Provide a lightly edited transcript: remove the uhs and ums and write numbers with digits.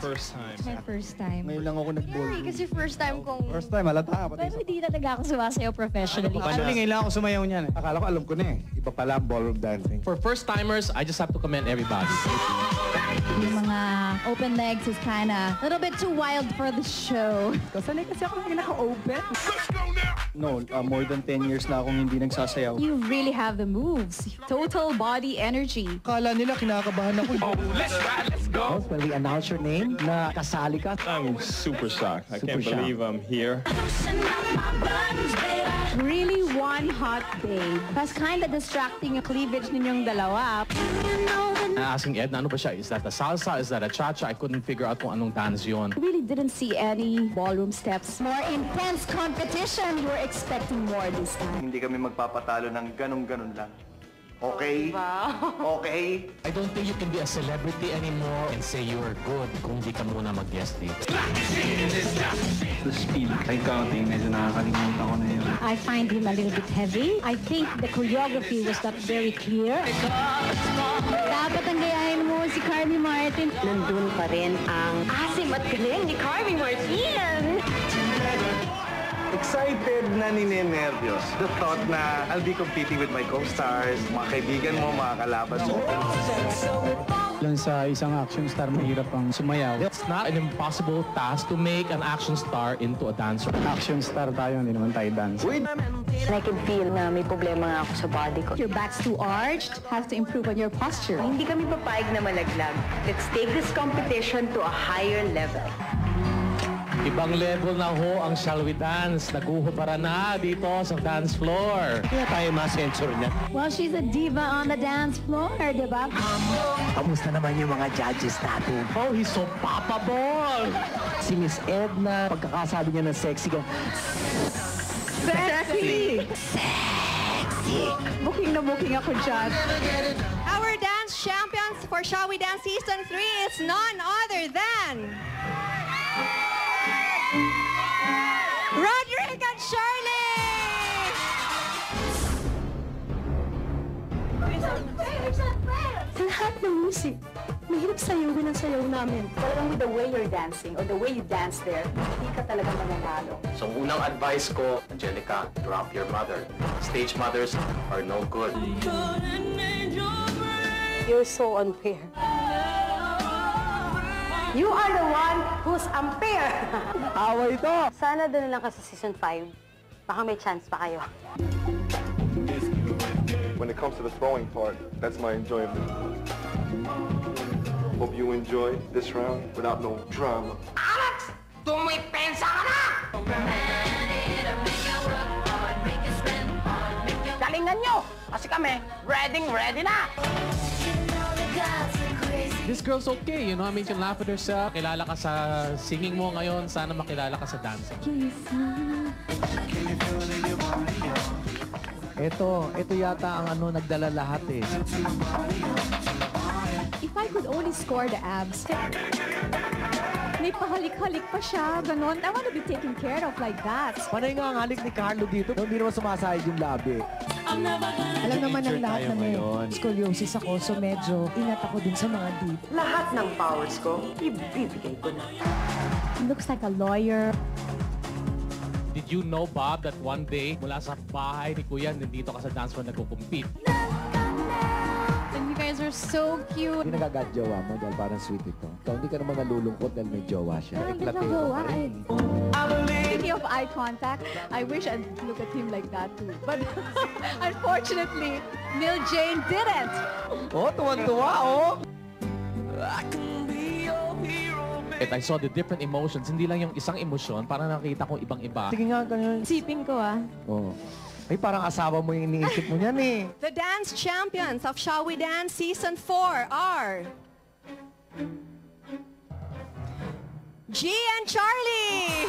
first time. It's my first time. Ngayon lang ako nag-ballroom. Kasi first time kong... First time, halata. Pero hindi talaga ako sumasayaw professionally. Actually, ngayon lang ako sumayaw niyan. Akala ko alam ko na eh. Iba pala ang ballroom dancing. For first-timers, I just have to commend everybody. Yung mga open legs is kinda a little bit too wild for the show. Kasanay kasi ako na naka-open. No, more than 10 years na akong hindi nagsasayaw. You really have the moves. Total body energy. Akala nila kinakabahan ako. Let's go! When we announce your name, na kasali ka. I'm super shocked. I can't Super believe I'm here. Really one hot babe. That's kinda distracting yung cleavage ninyong dalawa. Asking Edna, ano ba siya? Is that a salsa? Is that a cha-cha? I couldn't figure out kung anong dance yun. I really didn't see any ballroom steps. More intense competition. You were expecting more this time. Hindi kami magpapatalo ng ganun-ganun lang. Okay? Okay? I don't think you can be a celebrity anymore and say you're good kung di ka muna mag-guest date. The speed, ay counting, medyo nakakalimutan ko na yun. I find him a little bit heavy. I think the choreography was not very clear. Dapat ang gayahin mo si Carmi Martin. Nandun pa rin ang asim at galing ni Carmi Martin. Excited na ninenervyos. The thought na I'll be competing with my co-stars, mga kaibigan mo, mga kalaban mo. Lang sa isang action star, mahirap ang sumayaw. It's not an impossible task to make an action star into a dancer. Action star tayo, hindi naman tayo dance. I can feel na may problema nga ako sa body ko. Your back's too arched. Have to improve on your posture. Hindi kami papayag na malaglag. Let's take this competition to a higher level. Ibang level na ho ang Shall We Dance. Naguhubara na dito sa dance floor. Kaya tayo ma-censor niya. Well, she's a diva on the dance floor, di ba? Kamusta naman yung mga judges natin? Oh, he's so poppable! Si Miss Edna, pagkakasabi niya ng sexy ka. Sexy! Sexy! Booking na booking ako dyan. Our dance champions for Shall We Dance Season 3 is none other than... Roderick and Shirley! Sa lahat ng music, mahirap sayawin ang sayaw namin. Talagang with the way you're dancing or the way you dance there, hindi ka talaga mananalo. So, unang advice ko, Angelica, drop your mother. Stage mothers are no good. You're so unfair. You are the one who's unfair. Away ito! Sana doon lang ka sa season 5. Baka may chance pa kayo. When it comes to the throwing part, that's my enjoyment. Hope you enjoy this round without no drama. Alex! Tumipensa ka na! Galingan nyo! Kasi kami, ready na! This girl's okay, you know? I mean, she can laugh at herself. Kilala ka sa singing mo ngayon. Sana makilala ka sa dancing. Ito yata ang nagdala lahat eh. If I could only score the abs, may pahalik-halik pa siya, ganon. I want to be taken care of like that. Panay nga ang halik ni Carlo dito. Hindi naman sumasahid yung labi. Alam naman ng lahat na may scoliosis ako, so medyo ingat ako dun sa mga deep. Lahat ng powers ko, ibibigay ko na. Looks like a lawyer. Did you know, Bob, that one day, mula sa bahay ni Kuya, nandito ka sa dance floor nagkukumpit? And you guys are so cute. Hindi nagagat-jowa mo dahil parang sweet ito. Ikaw, hindi ka naman nalulungkot dahil may jowa siya. Hindi na jowa eh. Speaking of eye contact, I wish I'd look at him like that too. But unfortunately, Neil Jane didn't. Oh, tuwan-tuwa, oh! I saw the different emotions. Hindi lang yung isang emosyon, parang nakita ko ibang-iba. Sige nga, ganyan. Sipin ko ah. Oh. Ay, parang asawa mo yung iniisip mo niyan eh. The dance champions of Shall We Dance Season 4 are... G and Charlie!